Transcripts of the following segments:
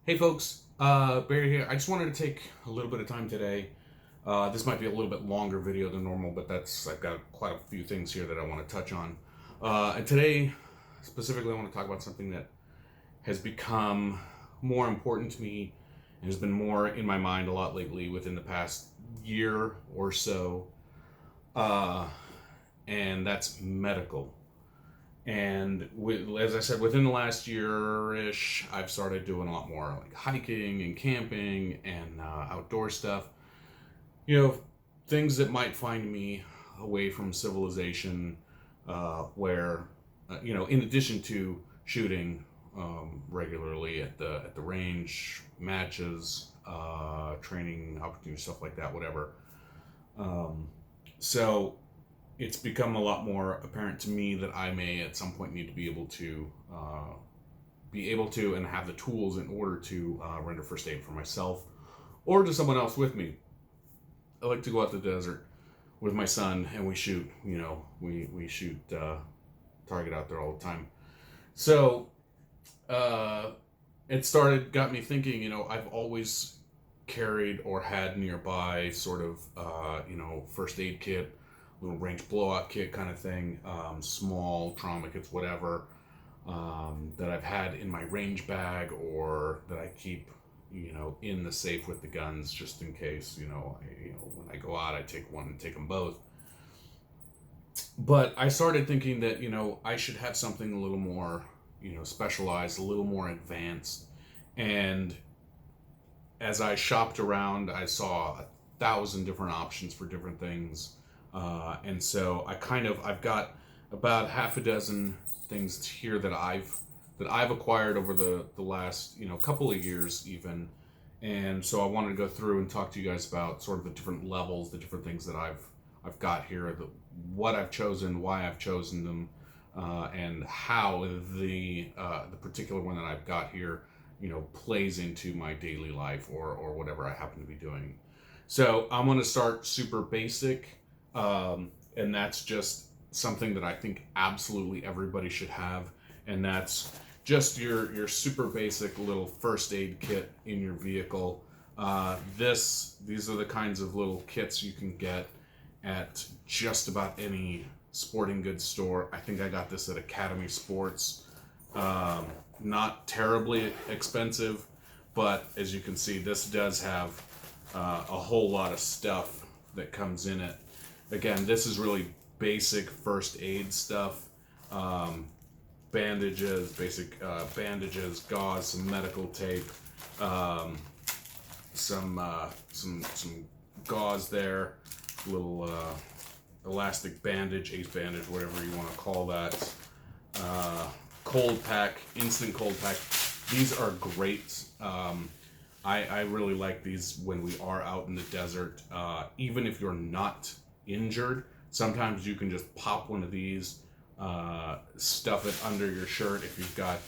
Hey folks, Barry here. I just wanted to take a little bit of time today. This might be a little bit longer video than normal, but I've got quite a few things here that I want to touch on. And today, specifically, I want to talk about something that has become more important to me and has been more in my mind a lot lately within the past year or so. Uh, and that's medical. And as I said, within the last year-ish, I've started doing a lot more like hiking and camping and outdoor stuff. You know, things that might find me away from civilization, in addition to shooting regularly at the range, matches, training opportunities, stuff like that, whatever. Um, so it's become a lot more apparent to me that I may at some point need to be able to and have the tools in order to render first aid for myself or to someone else with me. I like to go out to the desert with my son and we shoot. We shoot target out there all the time. So got me thinking. I've always carried or had nearby sort of first aid kit, little range blowout kit kind of thing, small trauma kits, whatever, that I've had in my range bag or that I keep, in the safe with the guns just in case, when I go out, I take one and take them both. But I started thinking that, I should have something a little more, specialized, a little more advanced. And as I shopped around, I saw 1,000 different options for different things. And so I've got about half a dozen things here that I've acquired over the last couple of years even, and so I wanted to go through and talk to you guys about sort of the different levels, the different things that I've got here, what I've chosen, why I've chosen them, and how the particular one that I've got here plays into my daily life or whatever I happen to be doing. So I'm going to start super basic. And that's just something that I think absolutely everybody should have, and that's just your super basic little first aid kit in your vehicle. These are the kinds of little kits you can get at just about any sporting goods store. I think I got this at Academy Sports. Not terribly expensive, but as you can see, this does have a whole lot of stuff that comes in it. Again, this is really basic first aid stuff. Basic bandages, gauze, some medical tape, some gauze there, little elastic bandage, ace bandage, whatever you want to call that. Cold pack, instant cold pack. These are great. I really like these when we are out in the desert. Even if you're not injured, sometimes you can just pop one of these, stuff it under your shirt if you've got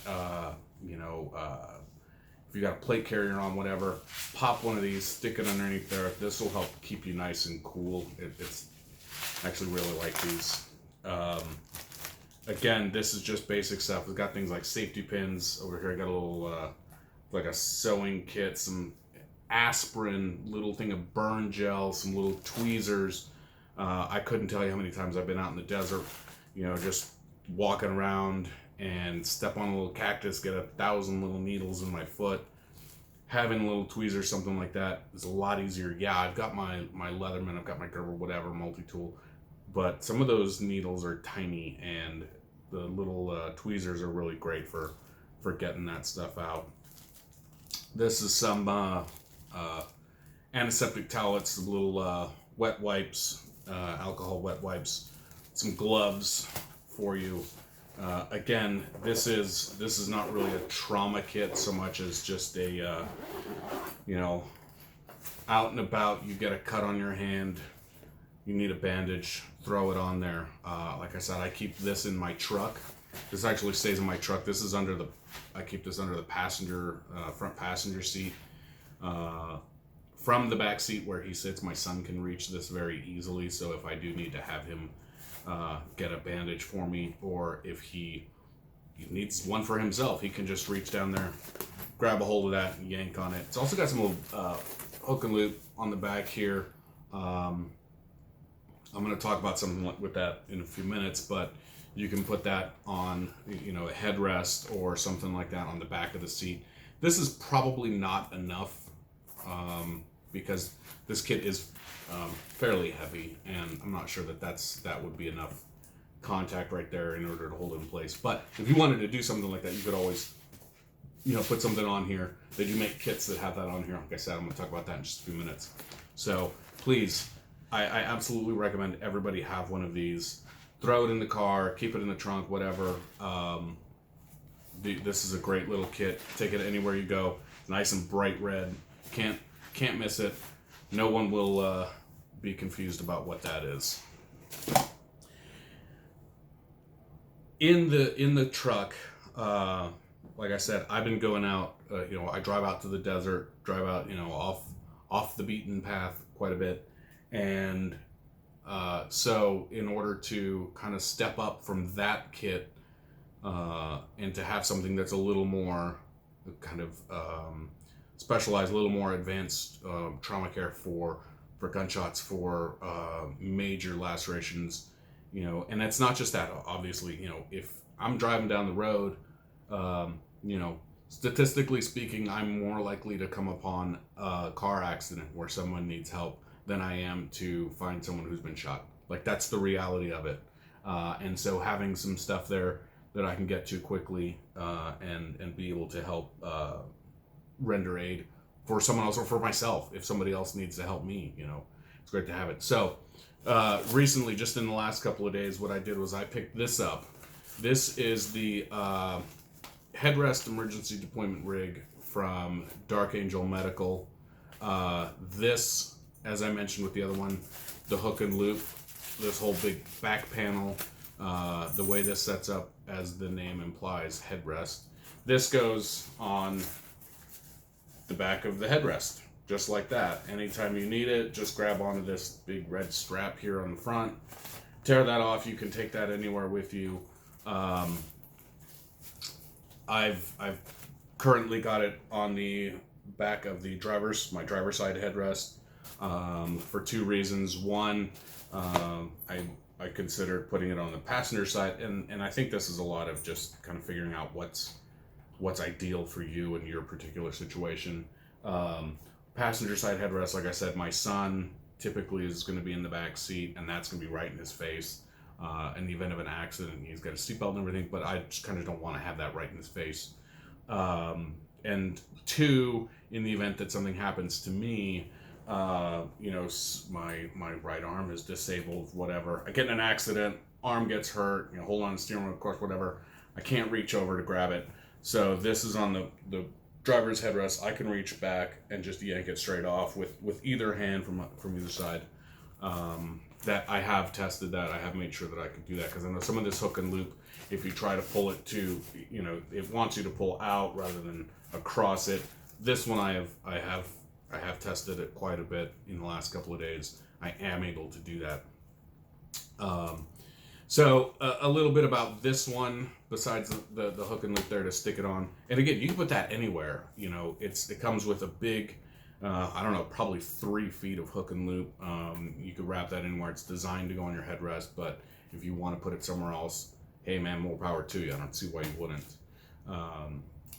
if you've got a plate carrier on, whatever. Pop one of these, stick it underneath there. This will help keep you nice and cool. It's actually really like these. Again, this is just basic stuff. It's got things like safety pins over here. I got a little like a sewing kit, some aspirin, little thing of burn gel, some little tweezers. I couldn't tell you how many times I've been out in the desert, just walking around and step on a little cactus, get 1,000 little needles in my foot. Having a little tweezer, something like that, is a lot easier. Yeah, I've got my Leatherman, I've got my Gerber, whatever, multi-tool, but some of those needles are tiny, and the little tweezers are really great for getting that stuff out. This is some antiseptic towelettes, some little wet wipes, alcohol wet wipes, some gloves for you. Again, this is not really a trauma kit so much as just a out and about, you get a cut on your hand, you need a bandage, throw it on there. Like I said, I keep this in my truck. This actually stays in my truck. This is I keep this under the passenger, front passenger seat. From the back seat where he sits, my son can reach this very easily. So if I do need to have him get a bandage for me, or if he needs one for himself, he can just reach down there, grab a hold of that and yank on it. It's also got some little hook and loop on the back here. I'm going to talk about something with that in a few minutes, but you can put that on, you know, a headrest or something like that on the back of the seat. This is probably not enough because this kit is fairly heavy, and I'm not sure that that would be enough contact right there in order to hold it in place. But if you wanted to do something like that, you could always, you know, put something on here. They do make kits that have that on here. Like I said, I'm going to talk about that in just a few minutes. So please, I absolutely recommend everybody have one of these. Throw it in the car, keep it in the trunk, whatever. This is a great little kit. Take it anywhere you go. Nice and bright red. Can't miss it. No one will be confused about what that is. In the truck, like I said, I've been going out. You know, I drive out to the desert, drive out, you know, off the beaten path quite a bit, and so in order to kind of step up from that kit and to have something that's a little more kind of specialized, a little more advanced trauma care for gunshots, for major lacerations, you know, and it's not just that. Obviously, you know, if I'm driving down the road, you know, statistically speaking, I'm more likely to come upon a car accident where someone needs help than I am to find someone who's been shot. Like, that's the reality of it. And so having some stuff there that I can get to quickly and be able to help render aid for someone else or for myself if somebody else needs to help me, you know, it's great to have it. So recently, just in the last couple of days, what I did was I picked this up. This is the Headrest emergency deployment rig from Dark Angel Medical. This, as I mentioned with the other one, the hook and loop, this whole big back panel, the way this sets up, as the name implies, headrest. This goes on the back of the headrest, just like that. Anytime you need it, just grab onto this big red strap here on the front, tear that off. You can take that anywhere with you. I've currently got it on the back of my driver's side headrest for two reasons. One, I considered putting it on the passenger side, and I think this is a lot of just kind of figuring out what's ideal for you and your particular situation. Passenger side headrest, like I said, my son typically is going to be in the back seat, and that's going to be right in his face. In the event of an accident, he's got a seatbelt and everything, but I just kind of don't want to have that right in his face. And two, in the event that something happens to me, you know, my right arm is disabled, whatever. I get in an accident, arm gets hurt, you know, hold on to the steering wheel, of course, whatever. I can't reach over to grab it. So this is on the driver's headrest. I can reach back and just yank it straight off with either hand from either side. That I have tested that. I have made sure that I could do that, because I know some of this hook and loop, if you try to pull it to, you know, it wants you to pull out rather than across it. This one I have tested it quite a bit in the last couple of days. I am able to do that. So a little bit about this one, besides the hook and loop there to stick it on. And again, you can put that anywhere. You know, it comes with a big, I don't know, probably 3 feet of hook and loop. You could wrap that anywhere. It's designed to go on your headrest, but if you want to put it somewhere else, hey man, more power to you. I don't see why you wouldn't.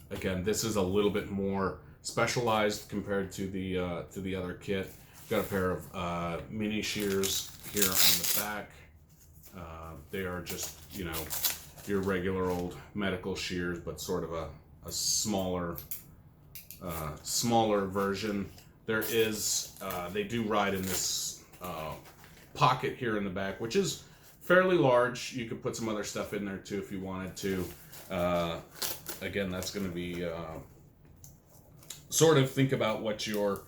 Again, this is a little bit more specialized compared to the other kit. Got a pair of mini shears here on the back. They are just, you know, your regular old medical shears, but sort of a smaller version. There is, they do ride in this pocket here in the back, which is fairly large. You could put some other stuff in there too if you wanted to. Again, that's going to be sort of think about what your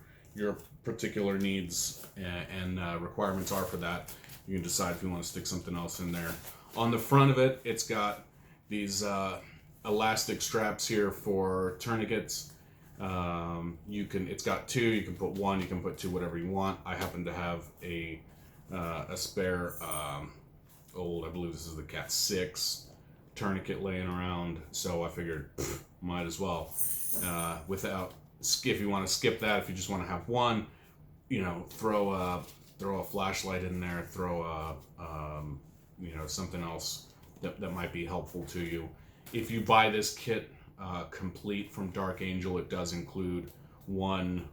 particular needs and requirements are for that. You can decide if you want to stick something else in there. On the front of it, it's got these elastic straps here for tourniquets. It's got 2. You can put 1. You can put 2. Whatever you want. I happen to have a spare I believe this is the Cat 6 tourniquet laying around, so I figured might as well. Without, if you want to skip that, if you just want to have one, throw a flashlight in there, throw something else that might be helpful to you. If you buy this kit complete from Dark Angel, it does include one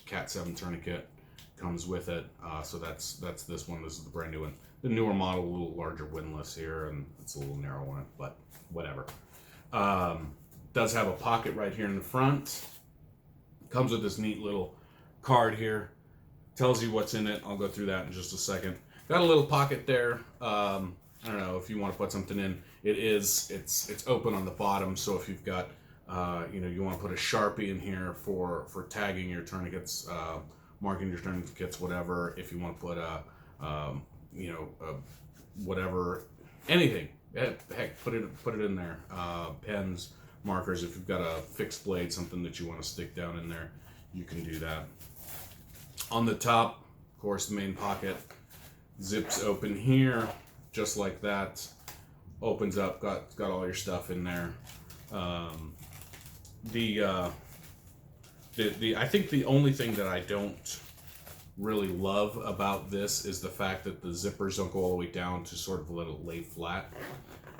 Cat 7 tourniquet comes with it. So that's this one. This is the brand new one. The newer model, a little larger windlass here, and it's a little narrow on it, but whatever. Does have a pocket right here in the front. Comes with this neat little card here. Tells you what's in it. I'll go through that in just a second. Got a little pocket there. I don't know if you want to put something in. It's open on the bottom, so if you've got you want to put a Sharpie in here for tagging your tourniquets, marking your tourniquets, whatever. If you want to put whatever, anything. Heck, put it in there. Pens, markers. If you've got a fixed blade, something that you want to stick down in there, you can do that. On the top, of course, the main pocket zips open here, just like that. Opens up, got all your stuff in there. I think the only thing that I don't really love about this is the fact that the zippers don't go all the way down to sort of let it lay flat.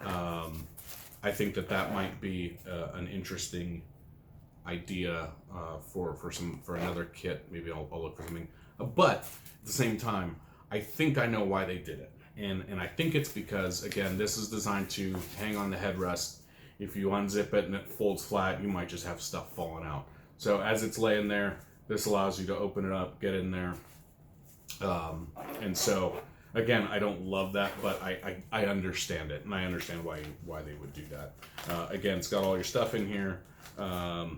I think that might be an interesting idea for another kit. Maybe I'll look for something. But at the same time, I think I know why they did it. And I think it's because, again, this is designed to hang on the headrest. If you unzip it and it folds flat, you might just have stuff falling out. So as it's laying there, this allows you to open it up, get in there. And so, again, I don't love that, but I understand it, and I understand why they would do that. Again, it's got all your stuff in here. I'll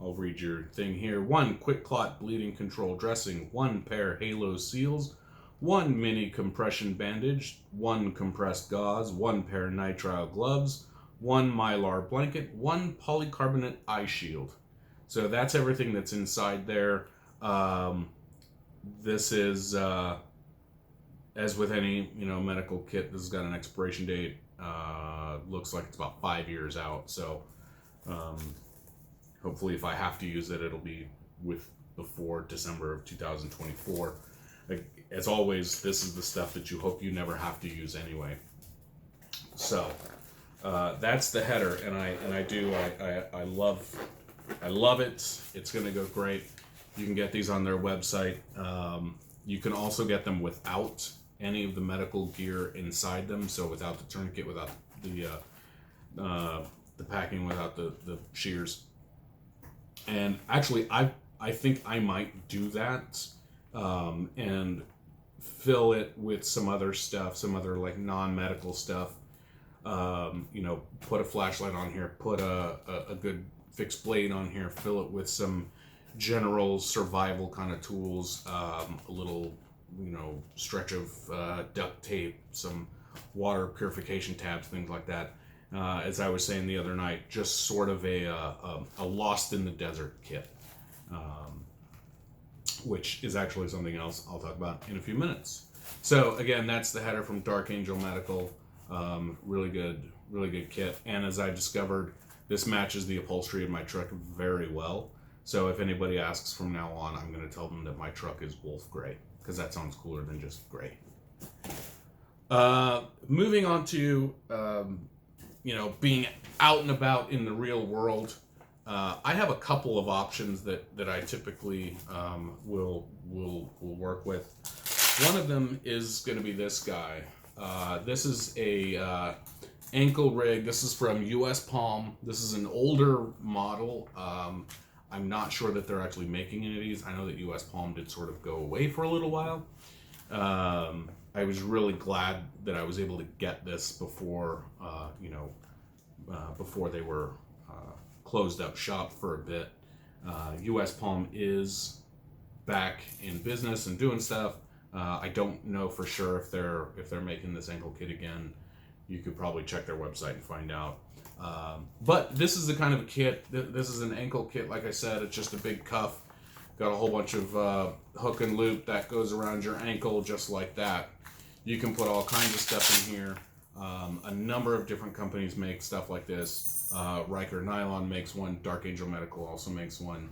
read your thing here. 1 quick clot bleeding control dressing, 1 pair halo seals, 1 mini compression bandage, 1 compressed gauze, 1 pair nitrile gloves, 1 mylar blanket, 1 polycarbonate eye shield. So that's everything that's inside there. This is, as with any medical kit, this has got an expiration date. Looks like it's about 5 years out. So hopefully, if I have to use it, it'll be before December of 2024. As always, this is the stuff that you hope you never have to use anyway. So that's the header, and I love it. It's going to go great. You can get these on their website. You can also get them without any of the medical gear inside them. So without the tourniquet, without the packing, without the shears. And actually, I think I might do that and fill it with some other stuff, some other like non-medical stuff. Put a flashlight on here, put a good fixed blade on here, fill it with some general survival kind of tools, a little stretch of duct tape, some water purification tabs, things like that. As I was saying the other night, just sort of a lost in the desert kit, which is actually something else I'll talk about in a few minutes. So again, that's the header from Dark Angel Medical. Really good kit. And as I discovered, this matches the upholstery of my truck very well. So if anybody asks from now on, I'm going to tell them that my truck is wolf gray, because that sounds cooler than just gray. Moving on to being out and about in the real world. I have a couple of options that I typically will work with. One of them is going to be this guy. This is a ankle rig. This is from US Palm. This is an older model. I'm not sure that they're actually making any of these. I know that US Palm did sort of go away for a little while. I was really glad that I was able to get this before before they were closed up shop for a bit. US Palm is back in business and doing stuff. I don't know for sure if they're making this ankle kit again. You could probably check their website and find out. But this is the kind of a kit. This is an ankle kit. Like I said, it's just a big cuff. Got a whole bunch of hook and loop that goes around your ankle just like that. You can put all kinds of stuff in here. A number of different companies make stuff like this. Riker Nylon makes one. Dark Angel Medical also makes one.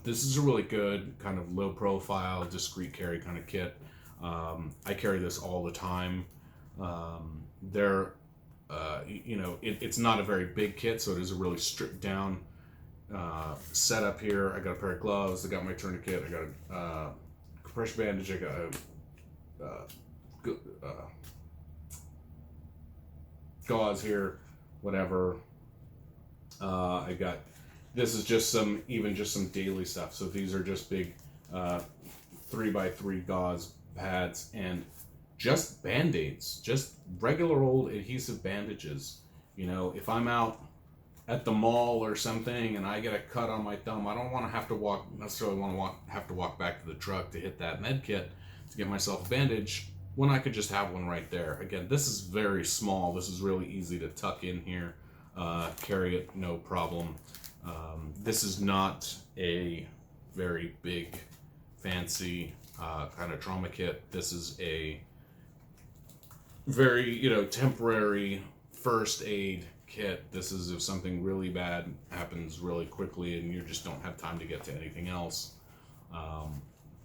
This is a really good kind of low profile, discreet carry kind of kit. I carry this all the time. They're, it's not a very big kit, so it is a really stripped down setup here. I got a pair of gloves. I got my tourniquet. I got a compression bandage. I got a gauze here, whatever. I got, this is just some daily stuff. So these are just big 3x3 gauze pads and just band-aids, just regular old adhesive bandages. You know, if I'm out at the mall or something and I get a cut on my thumb, I don't want to have to walk back to the truck to hit that med kit to get myself a bandage when I could just have one right there. Again, this is very small. This is really easy to tuck in here, carry it no problem. This is not a very big, fancy kind of trauma kit. This is a very, temporary first aid kit. This is if something really bad happens really quickly and you just don't have time to get to anything else.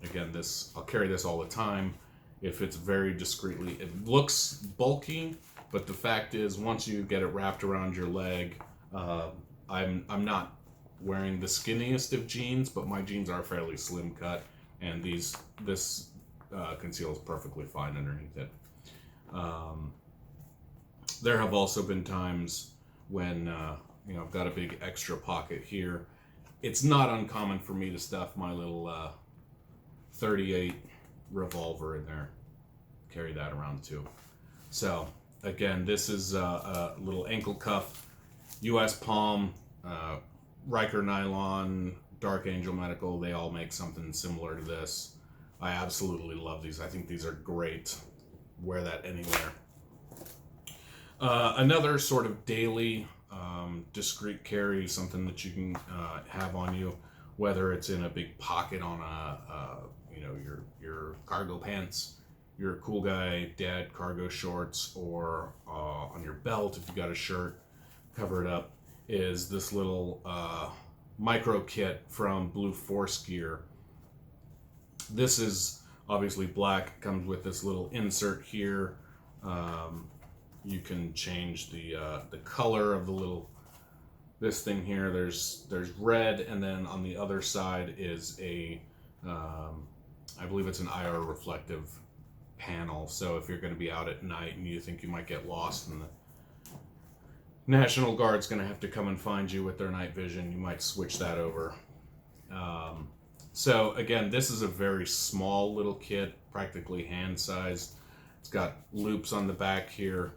Again, I'll carry this all the time. If it's very discreetly, it looks bulky, but the fact is, once you get it wrapped around your leg, I'm not wearing the skinniest of jeans, but my jeans are fairly slim cut, and this conceals perfectly fine underneath it. There have also been times when I've got a big extra pocket here. It's not uncommon for me to stuff my little 38 revolver in there, carry that around too. So again, this is a little ankle cuff, US Palm, Riker Nylon, Dark Angel Medical. They all make something similar to this. I absolutely love these. I think these are great. Wear that anywhere. Another sort of daily discreet carry, something that you can have on you, whether it's in a big pocket on your cargo pants, your cool guy dad cargo shorts, or on your belt if you got a shirt, cover it up, is this little micro kit from Blue Force Gear. This is obviously black, comes with this little insert here. You can change the color of this thing here. There's red, and then on the other side is a I believe it's an IR reflective panel. So if you're going to be out at night and you think you might get lost and the National Guard's going to have to come and find you with their night vision, you might switch that over. So again, this is a very small little kit, practically hand sized. It's got loops on the back here.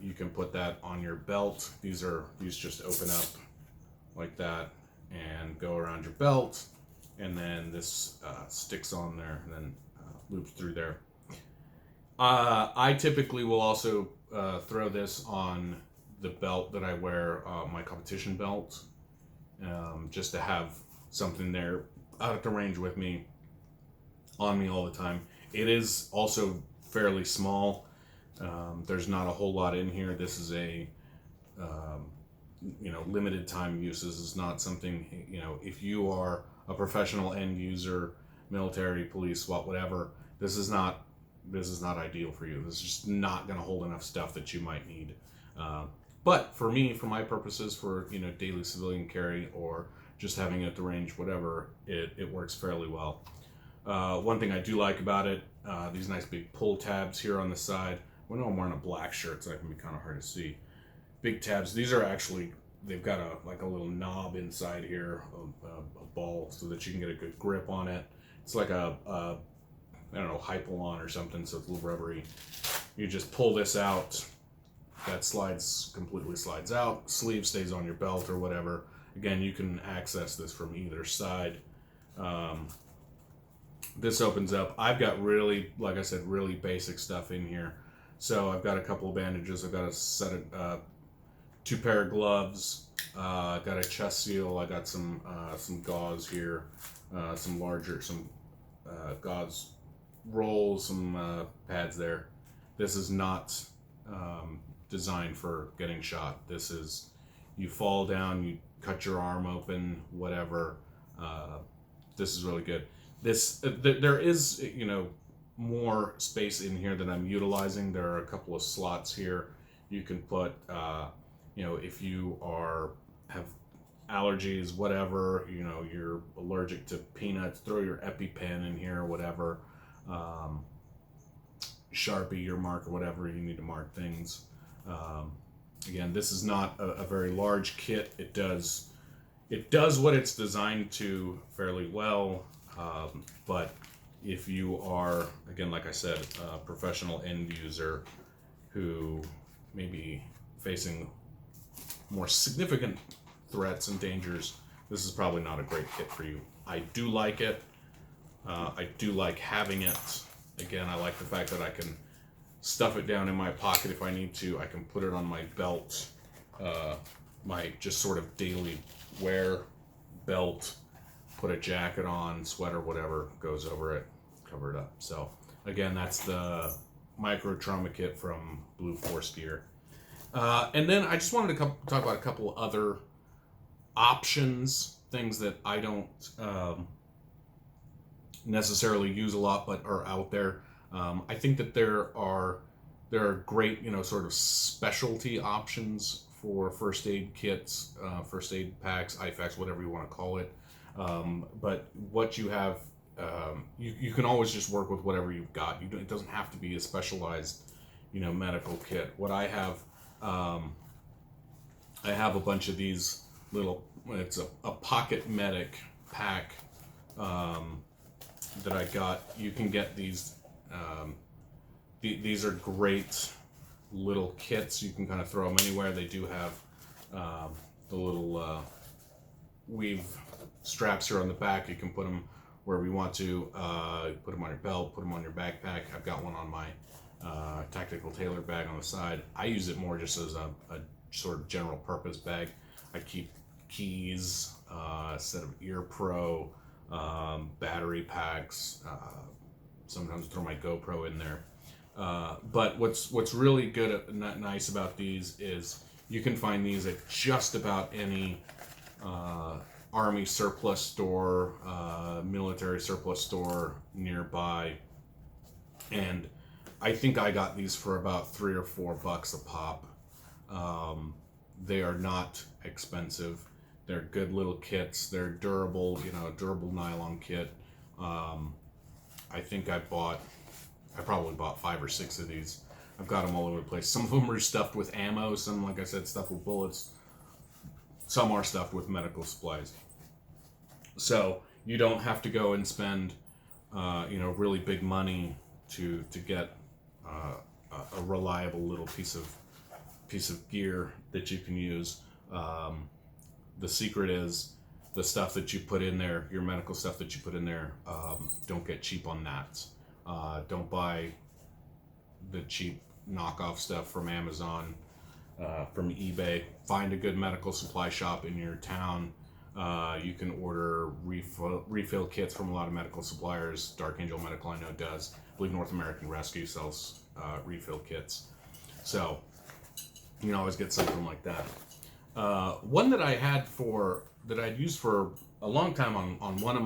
You can put that on your belt. These just open up like that and go around your belt, and then this sticks on there and then loops through there. I typically will also throw this on the belt that I wear, my competition belt, just to have something there out at the range with me, on me all the time. It is also fairly small. There's not a whole lot in here. This is a limited time use. This is not something, if you are a professional end user, military, police, SWAT, whatever, this is not ideal for you. This is just not going to hold enough stuff that you might need. But for me, for my purposes, for daily civilian carry or just having it at the range, whatever, it works fairly well. One thing I do like about it, these nice big pull tabs here on the side. I know I'm wearing a black shirt, so that can be kind of hard to see. Big tabs. These are actually, they've got a little knob inside here, a ball, so that you can get a good grip on it. It's like a Hypalon or something, so it's a little rubbery. You just pull this out. That completely slides out. Sleeve stays on your belt or whatever. Again, you can access this from either side. This opens up. I've got really, like I said, really basic stuff in here. So I've got a couple of bandages. I've got a set of 2 pair of gloves. I've got a chest seal. I got some gauze here, some gauze rolls, some pads there. This is not designed for getting shot. This is, you fall down, you cut your arm open, whatever. Uh, this is really good. There is, you know, more space in here that I'm utilizing. There are a couple of slots here. You can put, you know, if you have allergies, whatever, you know, you're allergic to peanuts, throw your EpiPen in here, whatever. Sharpie your marker, whatever you need to mark things. Again, this is not a very large kit. It does what it's designed to fairly well, but if you are, again, like I said, a professional end user who may be facing more significant threats and dangers, this is probably not a great kit for you. I do like it. I do like having it. Again, I like the fact that I can stuff it down in my pocket if I need to. I can put it on my belt, my just sort of daily wear belt, put a jacket on, sweater, whatever goes over it, cover it up. So again, that's the micro trauma kit from Blue Force Gear. And then I just wanted to talk about a couple other options, things that I don't necessarily use a lot but are out there. I think that there are great, you know, sort of specialty options for first aid kits, first aid packs, IFAKs, whatever you want to call it. But what you have, you can always just work with whatever you've got. It doesn't have to be a specialized, you know, medical kit. What I have a bunch of these little, it's a pocket medic pack that I got. You can get these. These are great little kits. You can kind of throw them anywhere. They do have the little weave straps here on the back. You can put them wherever you want to. Put them on your belt, put them on your backpack. I've got one on my tactical tailor bag on the side. I use it more just as a sort of general purpose bag. I keep keys, a set of ear pro, battery packs, sometimes throw my GoPro in there. But what's really good and nice about these is you can find these at just about any Army surplus store, military surplus store nearby. And I think I got these for about $3 or $4 a pop. They are not expensive. They're good little kits. They're durable, you know, durable nylon kit. I think I probably bought 5 or 6 of these. I've got them all over the place. Some of them are stuffed with ammo. Some, like I said, stuffed with bullets. Some are stuffed with medical supplies. So you don't have to go and spend, you know, really big money to get a reliable little piece of gear that you can use. The secret is the stuff that you put in there, your medical stuff that you put in there. Don't get cheap on that. Don't buy the cheap knockoff stuff from Amazon, from eBay. Find a good medical supply shop in your town. You can order refill kits from a lot of medical suppliers. Dark Angel Medical, I know, does. I believe North American Rescue sells refill kits. So you can always get something like that. One that I'd used for a long time on one of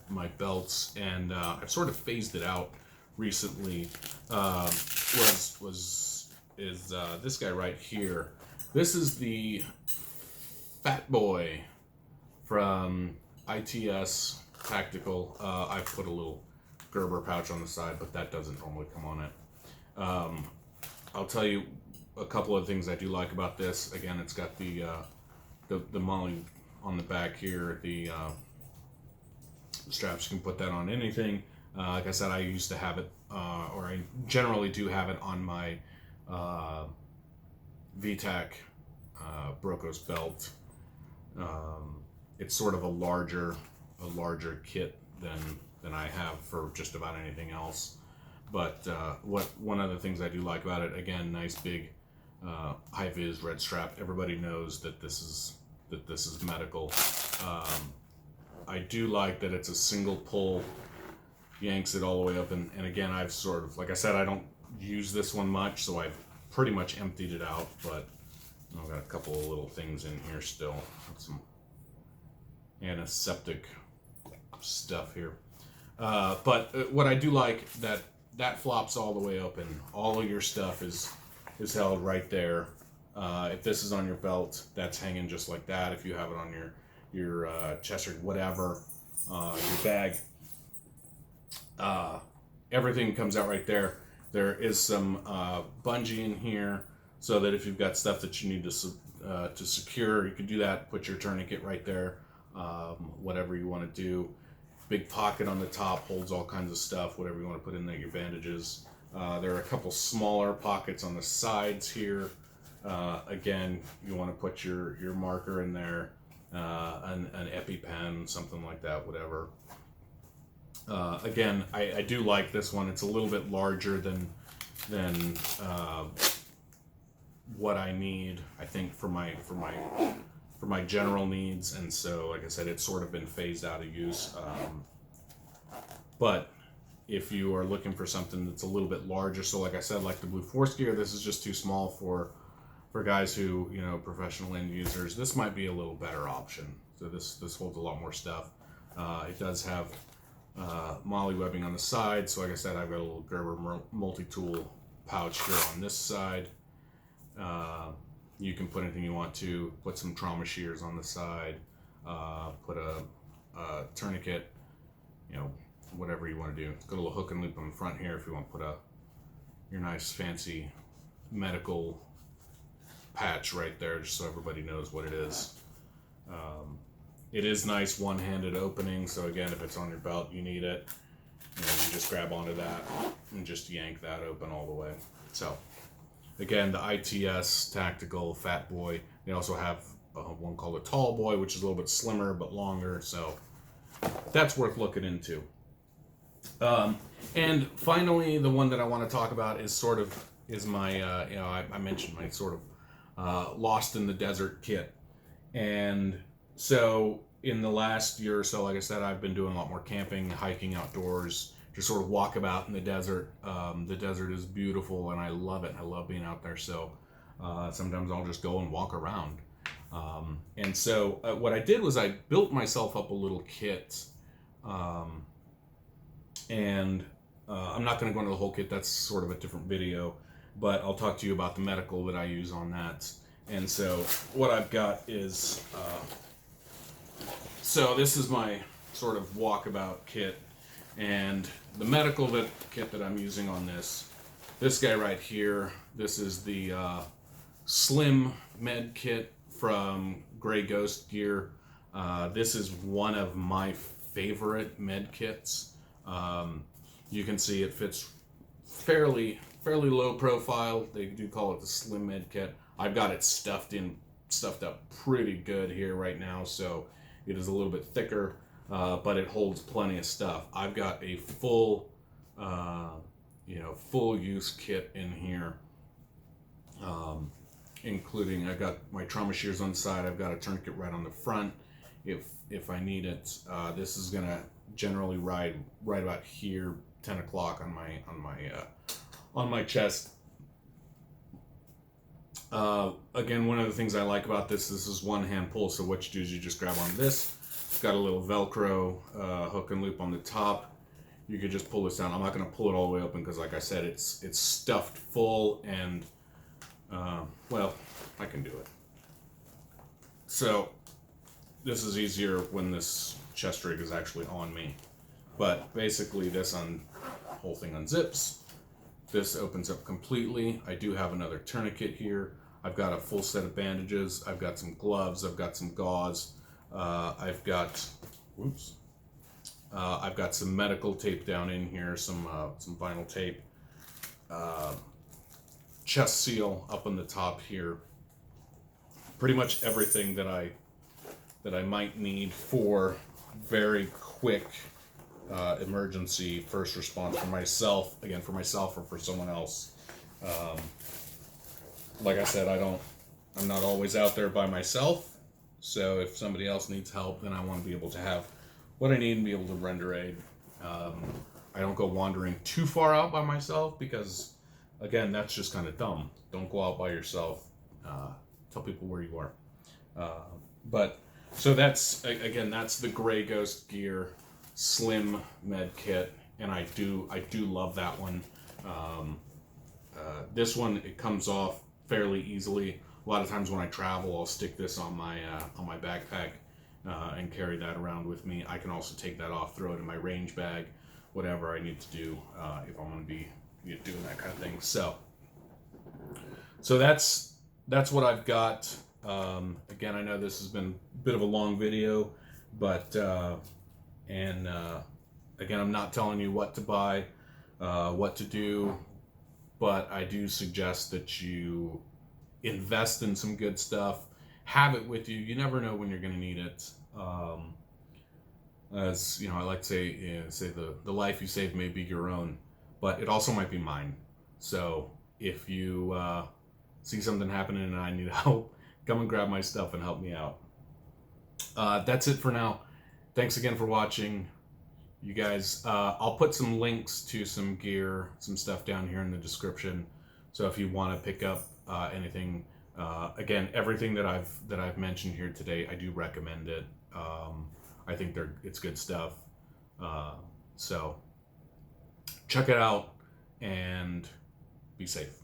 my belts, and I've sort of phased it out recently, is this guy right here. This is the Fat Boy from ITS Tactical. I've put a little Gerber pouch on the side, but that doesn't normally come on it. I'll tell you a couple of things I do like about this. Again, it's got the molly on the back here. The straps, you can put that on anything. Like I said, I used to have it, or I generally do have it on my VTAC Brocos belt. It's sort of a larger kit than I have for just about anything else. But one of the things I do like about it, again, nice big high-vis red strap. Everybody knows that this is medical. I do like that it's a single pull, yanks it all the way up, and again, I've sort of, like I said, I don't use this one much, so I've pretty much emptied it out, but I've got a couple of little things in here still. Some antiseptic stuff here. But what I do like, that flops all the way open. All of your stuff is held right there. If this is on your belt, that's hanging just like that. If you have it on your chest or whatever, your bag, everything comes out right there. There is some bungee in here, so that if you've got stuff that you need to secure, you can do that. Put your tourniquet right there. Whatever you want to do. Big pocket on the top holds all kinds of stuff. Whatever you want to put in there, your bandages. There are a couple smaller pockets on the sides here. Again, you want to put your marker in there, an EpiPen, something like that, whatever. Again, I do like this one. It's a little bit larger than what I need, I think, for my general needs, and so, like I said, it's sort of been phased out of use. But if you are looking for something that's a little bit larger, so like I said, like the Blue Force gear, this is just too small for guys who, professional end users. This might be a little better option. So this holds a lot more stuff. It does have MOLLE webbing on the side. So like I said, I've got a little Gerber multi-tool pouch here on this side. You can put anything you want to. Put some trauma shears on the side. Put a tourniquet. Whatever you want to do. Got a little hook and loop on the front here if you want to put your nice fancy medical patch right there, just so everybody knows what it is. It is nice one-handed opening, so again, if it's on your belt, you need it. You just grab onto that and just yank that open all the way. So again, the ITS Tactical Fat Boy. They also have one called a Tall Boy, which is a little bit slimmer but longer, so that's worth looking into. And finally, the one that I want to talk about is my I mentioned my sort of lost in the desert kit. And so in the last year or so, like I said, I've been doing a lot more camping, hiking outdoors, just sort of walk about in the desert. The desert is beautiful and I love it. I love being out there. So sometimes I'll just go and walk around. And so what I did was I built myself up a little kit. And I'm not going to go into the whole kit. That's sort of a different video. But I'll talk to you about the medical that I use on that. And so what I've got is, so this is my sort of walkabout kit. And the medical kit that I'm using on this guy right here, this is the Slim Med Kit from Gray Ghost Gear. This is one of my favorite med kits. You can see it fits fairly low profile. They do call it the Slim Med Kit. I've got it stuffed up pretty good here right now, so it is a little bit thicker, but it holds plenty of stuff. I've got a full use kit in here, including I've got my trauma shears on the side. I've got a tourniquet right on the front if I need it. This is gonna generally ride right about here, 10 o'clock on my chest. Again, one of the things I like about this is one hand pull. So what you do is you just grab on this. It's got a little Velcro hook and loop on the top. You could just pull this down. I'm not going to pull it all the way open because, like I said, it's stuffed full, and well, I can do it. So this is easier when this chest rig is actually on me. But basically, this whole thing unzips. This opens up completely. I do have another tourniquet here. I've got a full set of bandages. I've got some gloves. I've got some gauze. I've got some medical tape down in here. Some vinyl tape. Chest seal up on the top here. Pretty much everything that I might need for very quick emergency first response for myself, or for someone else. Like I said, I'm not always out there by myself, so if somebody else needs help, then I want to be able to have what I need and be able to render aid. I don't go wandering too far out by myself because again, that's just kind of dumb. Don't go out by yourself. Tell people where you are. But so that's that's the Gray Ghost Gear Slim Med Kit, and I do love that one. This one, it comes off fairly easily. A lot of times when I travel, I'll stick this on my backpack and carry that around with me. I can also take that off, throw it in my range bag, whatever I need to do if I'm going to be doing that kind of thing. So that's what I've got. Again, I know this has been a bit of a long video, but again, I'm not telling you what to buy, what to do, but I do suggest that you invest in some good stuff. Have it with you. You never know when you're going to need it. As you know, I like to say the life you save may be your own, but it also might be mine. So if you see something happening and I need help, come and grab my stuff and help me out. That's it for now. Thanks again for watching. You guys, I'll put some links to some gear, some stuff down here in the description. So if you want to pick up anything, again, everything that I've mentioned here today, I do recommend it. I think it's good stuff. So check it out and be safe.